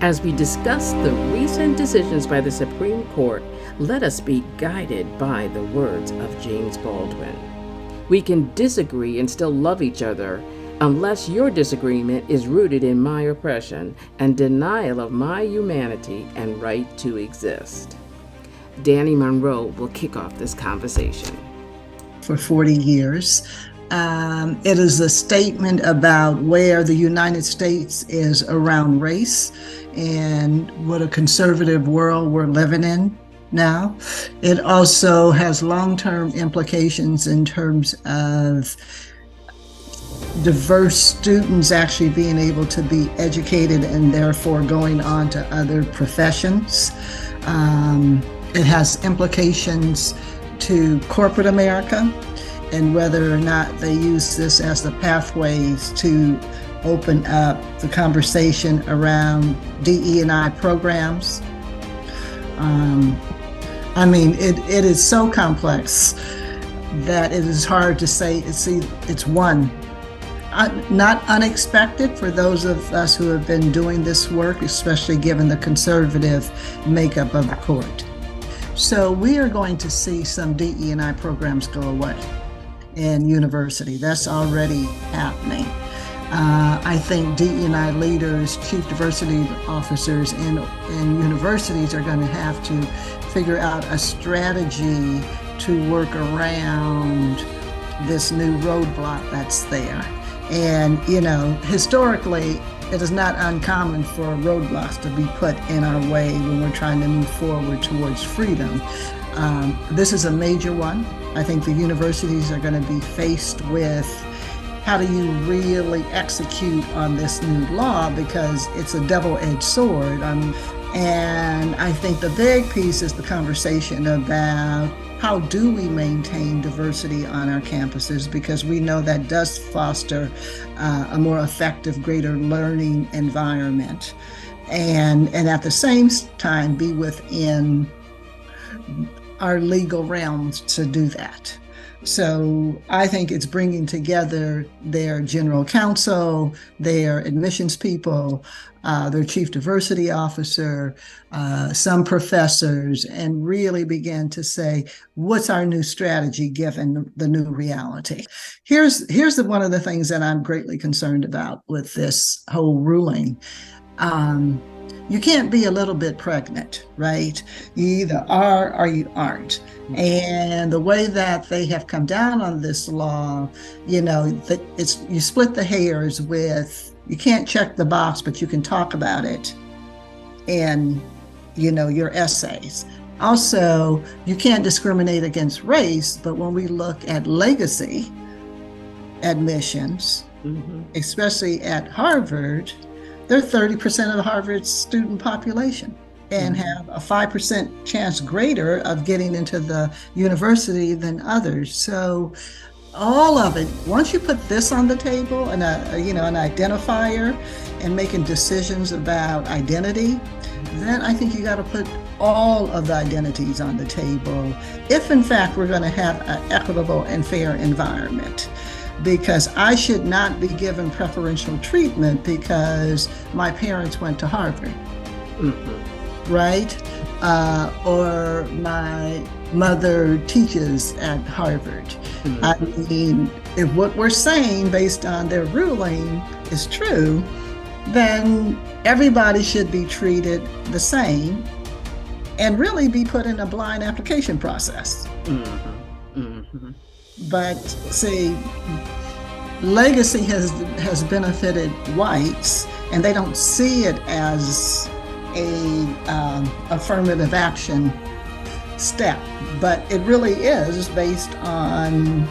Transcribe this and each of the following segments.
As we discuss the recent decisions by the Supreme Court, let us be guided by the words of James Baldwin. We can disagree and still love each other unless your disagreement is rooted in my oppression and denial of my humanity and right to exist. Danny Monroe will kick off this conversation. For 40 years. It is a statement about where the United States is around race and what a conservative world we're living in now. It also has long-term implications in terms of diverse students actually being able to be educated and therefore going on to other professions. It has implications to corporate America and whether or not they use this as the pathways to open up the conversation around DE&I programs. It is so complex that it is hard to say it's one. Not unexpected for those of us who have been doing this work, especially given the conservative makeup of the court. So we are going to see some DE&I programs go away in university. That's already happening. I think DE&I leaders, chief diversity officers in universities are going to have to figure out a strategy to work around this new roadblock that's there. And, historically, it is not uncommon for roadblocks to be put in our way when we're trying to move forward towards freedom. This is a major one. I think the universities are going to be faced with how do you really execute on this new law, because it's a double-edged sword. And I think the big piece is the conversation about how do we maintain diversity on our campuses, because we know that does foster a more effective, greater learning environment. And at the same time, be within our legal realms to do that. So I think it's bringing together their general counsel, their admissions people, their chief diversity officer, some professors, and really begin to say, what's our new strategy given the new reality? Here's one of the things that I'm greatly concerned about with this whole ruling. You can't be a little bit pregnant, right? You either are or you aren't. And the way that they have come down on this law, you split the hairs with, you can't check the box, but you can talk about it in, your essays. Also, you can't discriminate against race, but when we look at legacy admissions, especially at Harvard, they're 30% of the Harvard student population and have a 5% chance greater of getting into the university than others. So all of it, once you put this on the table and an identifier and making decisions about identity, then I think you got to put all of the identities on the table if in fact we're going to have an equitable and fair environment. Because I should not be given preferential treatment because my parents went to Harvard, right? Or my mother teaches at Harvard. I mean, if what we're saying based on their ruling is true, then everybody should be treated the same and really be put in a blind application process. But see, legacy has benefited whites, and they don't see it as a affirmative action step, but it really is based on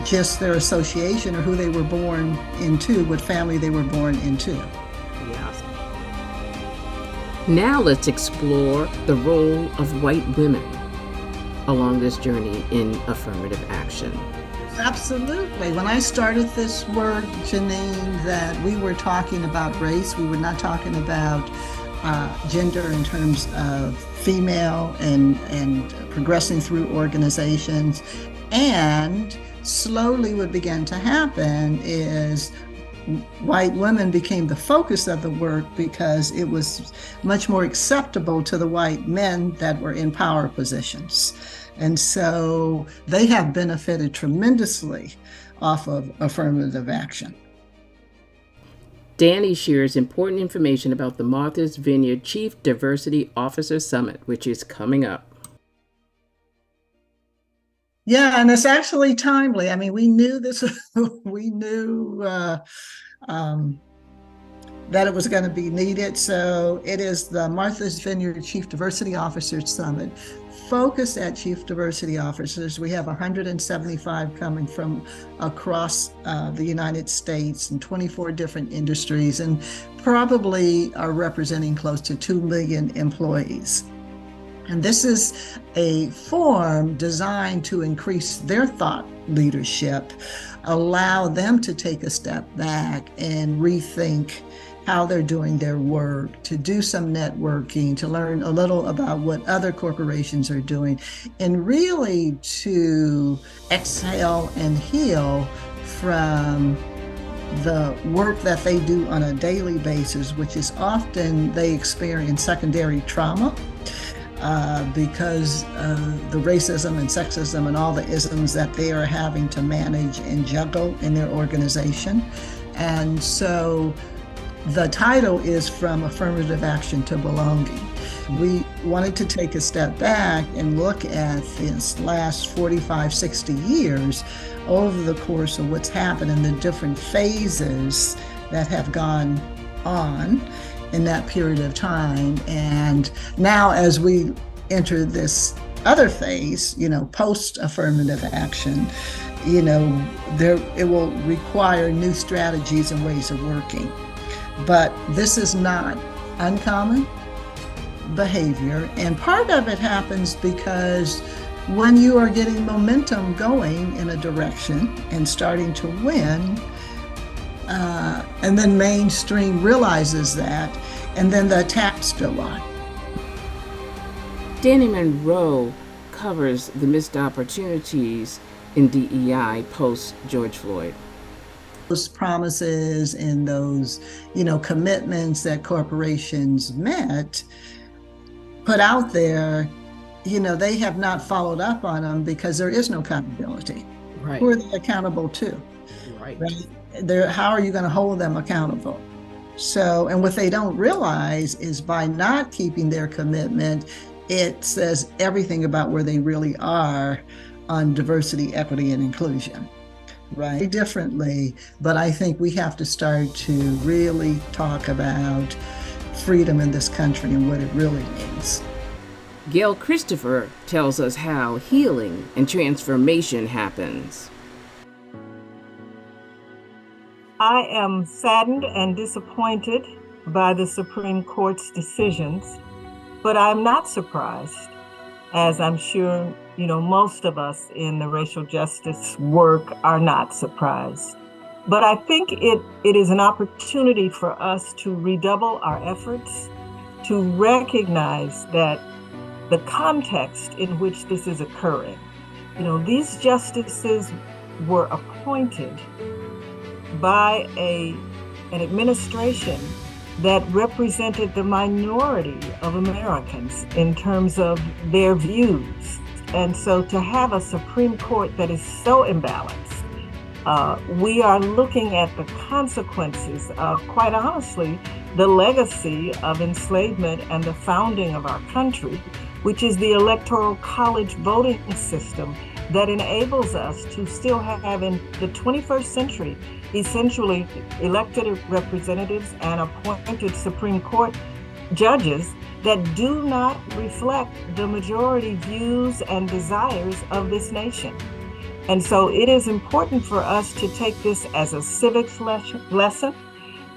just their association or who they were born into, what family they were born into. Yes. Now let's explore the role of white women along this journey in affirmative action. Absolutely. When I started this work, Janine, that we were talking about race, we were not talking about gender in terms of female and progressing through organizations. And slowly what began to happen is white women became the focus of the work because it was much more acceptable to the white men that were in power positions. And so they have benefited tremendously off of affirmative action. Danny shares important information about the Martha's Vineyard Chief Diversity Officer Summit, which is coming up. Yeah, and it's actually timely. I mean, we knew this, we knew that it was going to be needed. So it is the Martha's Vineyard Chief Diversity Officers Summit. Focus at Chief Diversity Officers. We have 175 coming from across the United States in 24 different industries, and probably are representing close to 2 million employees. And this is a forum designed to increase their thought leadership, allow them to take a step back and rethink how they're doing their work, to do some networking, to learn a little about what other corporations are doing, and really to exhale and heal from the work that they do on a daily basis, which is often they experience secondary trauma. Because the racism and sexism and all the isms that they are having to manage and juggle in their organization. And so the title is From Affirmative Action to Belonging. We wanted to take a step back and look at this last 45, 60 years over the course of what's happened in the different phases that have gone on in that period of time. And now as we enter this other phase, post affirmative action, it will require new strategies and ways of working. But this is not uncommon behavior. And part of it happens because when you are getting momentum going in a direction and starting to win, and then mainstream realizes that, and then the attacks go on. Danny Monroe covers the missed opportunities in DEI post George Floyd. Those promises and those, commitments that corporations put out there, they have not followed up on them because there is no accountability. Right. Who are they accountable to? Right. How are you going to hold them accountable? So, and what they don't realize is by not keeping their commitment, it says everything about where they really are on diversity, equity, and inclusion, right? Differently, but I think we have to start to really talk about freedom in this country and what it really means. Gail Christopher tells us how healing and transformation happens. I am saddened and disappointed by the Supreme Court's decisions, but I'm not surprised, as I'm sure, most of us in the racial justice work are not surprised. But I think it is an opportunity for us to redouble our efforts, to recognize that the context in which this is occurring, these justices were appointed by an administration that represented the minority of Americans in terms of their views. And so to have a Supreme Court that is so imbalanced, we are looking at the consequences of, quite honestly, the legacy of enslavement and the founding of our country, which is the electoral college voting system that enables us to still have in the 21st century essentially elected representatives and appointed Supreme Court judges that do not reflect the majority views and desires of this nation. And so it is important for us to take this as a civics lesson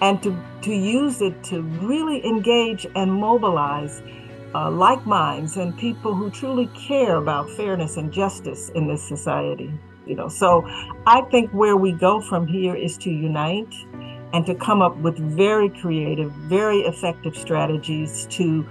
and to use it to really engage and mobilize like minds and people who truly care about fairness and justice in this society. So I think where we go from here is to unite and to come up with very creative, very effective strategies to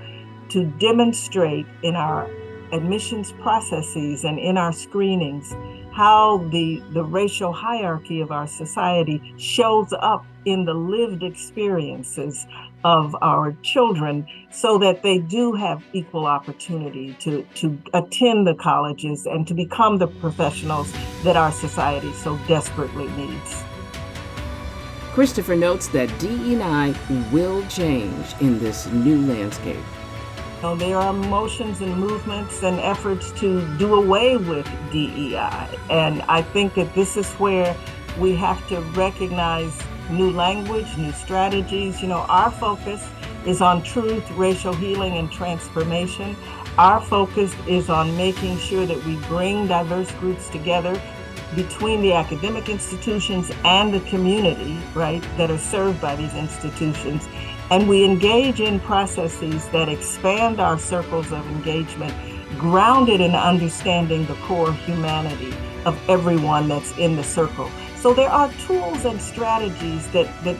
demonstrate in our admissions processes and in our screenings how the racial hierarchy of our society shows up in the lived experiences of our children so that they do have equal opportunity to attend the colleges and to become the professionals that our society so desperately needs. Christopher notes that DE&I will change in this new landscape. There are motions and movements and efforts to do away with DEI. And I think that this is where we have to recognize new language, new strategies. Our focus is on truth, racial healing, and transformation. Our focus is on making sure that we bring diverse groups together between the academic institutions and the community, right, that are served by these institutions. And we engage in processes that expand our circles of engagement, grounded in understanding the core humanity of everyone that's in the circle. So there are tools and strategies that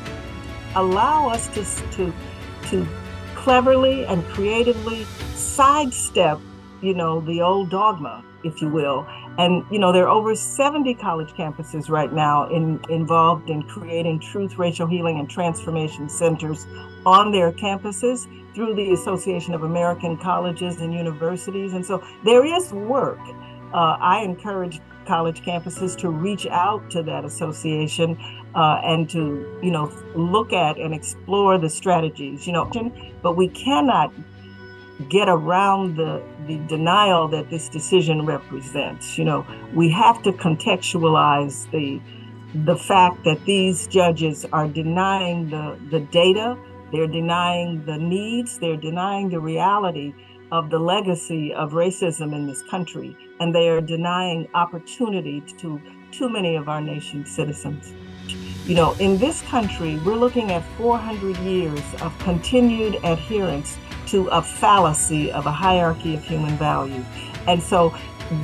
allow us to cleverly and creatively sidestep, the old dogma, if you will. And, there are over 70 college campuses right now involved in creating truth, racial healing, and transformation centers on their campuses through the Association of American Colleges and Universities. And so there is work. I encourage college campuses to reach out to that association and to, look at and explore the strategies, but we cannot get around the denial that this decision represents. We have to contextualize the fact that these judges are denying the data, they're denying the needs, they're denying the reality of the legacy of racism in this country, and they are denying opportunity to too many of our nation's citizens. In this country, we're looking at 400 years of continued adherence to a fallacy of a hierarchy of human value. And so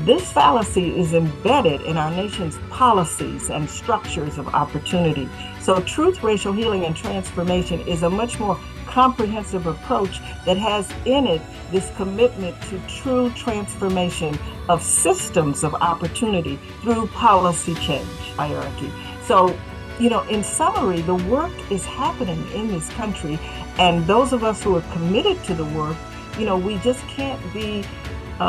this fallacy is embedded in our nation's policies and structures of opportunity. So truth, racial healing, and transformation is a much more comprehensive approach that has in it this commitment to true transformation of systems of opportunity through policy change hierarchy. So, in summary, the work is happening in this country, and those of us who are committed to the work, we just can't be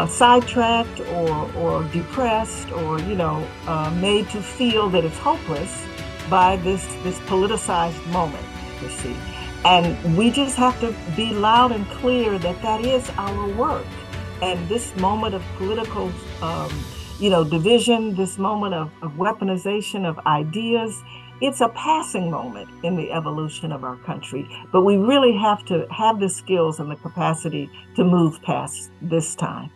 sidetracked or depressed or, made to feel that it's hopeless by this politicized moment, you see. And we just have to be loud and clear that is our work. And this moment of political, division, this moment of weaponization of ideas, it's a passing moment in the evolution of our country, but we really have to have the skills and the capacity to move past this time.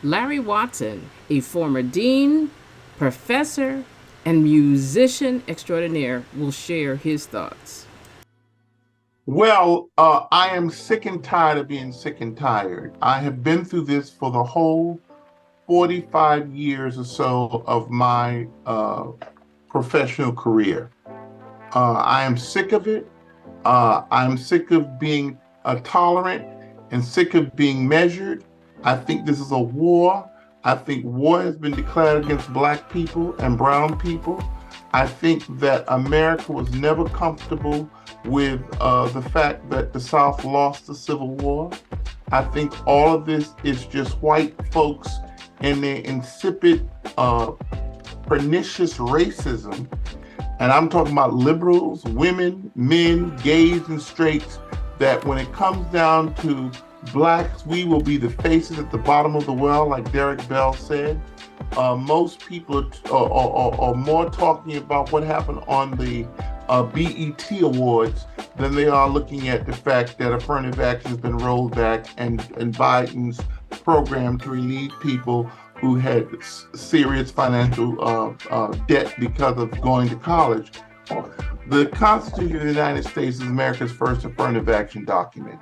Larry Watson, a former dean, professor, and musician extraordinaire, will share his thoughts. Well, I am sick and tired of being sick and tired. I have been through this for the whole 45 years or so of my professional career. I am sick of it. I'm sick of being tolerant and sick of being measured. I think this is a war. I think war has been declared against Black people and brown people. I think that America was never comfortable with the fact that the South lost the Civil War. I think all of this is just white folks and their insipid, pernicious racism. And I'm talking about liberals, women, men, gays, and straights, that when it comes down to Blacks, we will be the faces at the bottom of the well, like Derek Bell said. Most people are more talking about what happened on the BET Awards than they are looking at the fact that affirmative action has been rolled back and Biden's program to relieve people who had serious financial debt because of going to college. The Constitution of the United States is America's first affirmative action document.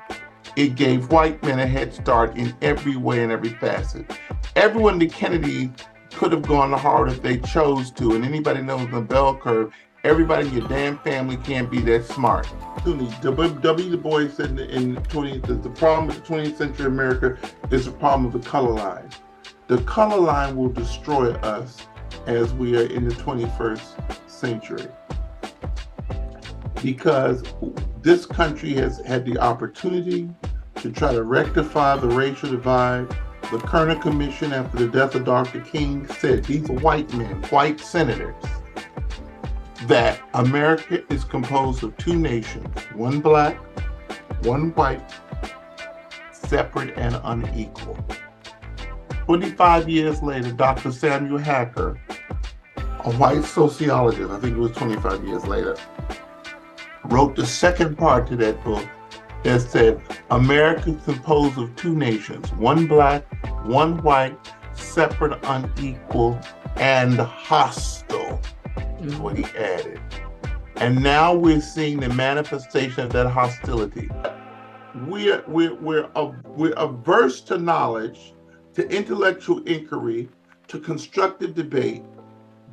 It gave white men a head start in every way and every facet. Everyone to Kennedy could have gone to Harvard if they chose to, and anybody knows the bell curve, everybody in your damn family can't be that smart. W. Du Bois said the problem with the 20th century America is the problem of the color line. The color line will destroy us as we are in the 21st century. Because this country has had the opportunity to try to rectify the racial divide. The Kerner Commission, after the death of Dr. King, said these are white men, white senators, that America is composed of two nations, one black, one white, separate and unequal. 25 years later, Dr. Samuel Hacker, a white sociologist, I think it was 25 years later, wrote the second part to that book that said America is composed of two nations, one black, one white, separate, unequal, and hostile, is what he added. And now we're seeing the manifestation of that hostility. We're averse to knowledge, to intellectual inquiry, to constructive debate.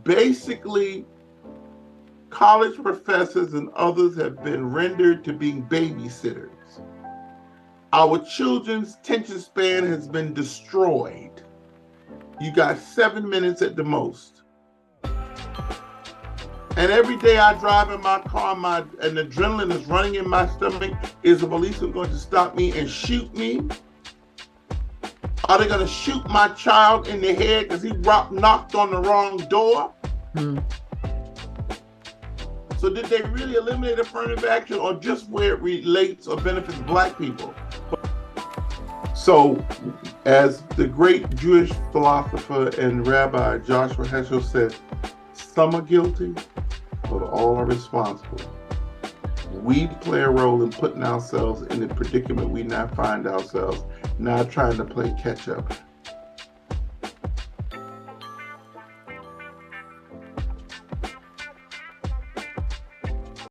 Basically, college professors and others have been rendered to being babysitters. Our children's attention span has been destroyed. You got 7 minutes at the most. And every day I drive in my car, and adrenaline is running in my stomach. Is the policeman going to stop me and shoot me? Are they going to shoot my child in the head because he knocked on the wrong door? So did they really eliminate affirmative action, or just where it relates or benefits Black people? So, as the great Jewish philosopher and rabbi Joshua Heschel said, some are guilty, but all are responsible. We play a role in putting ourselves in the predicament we now find ourselves, now trying to play catch up.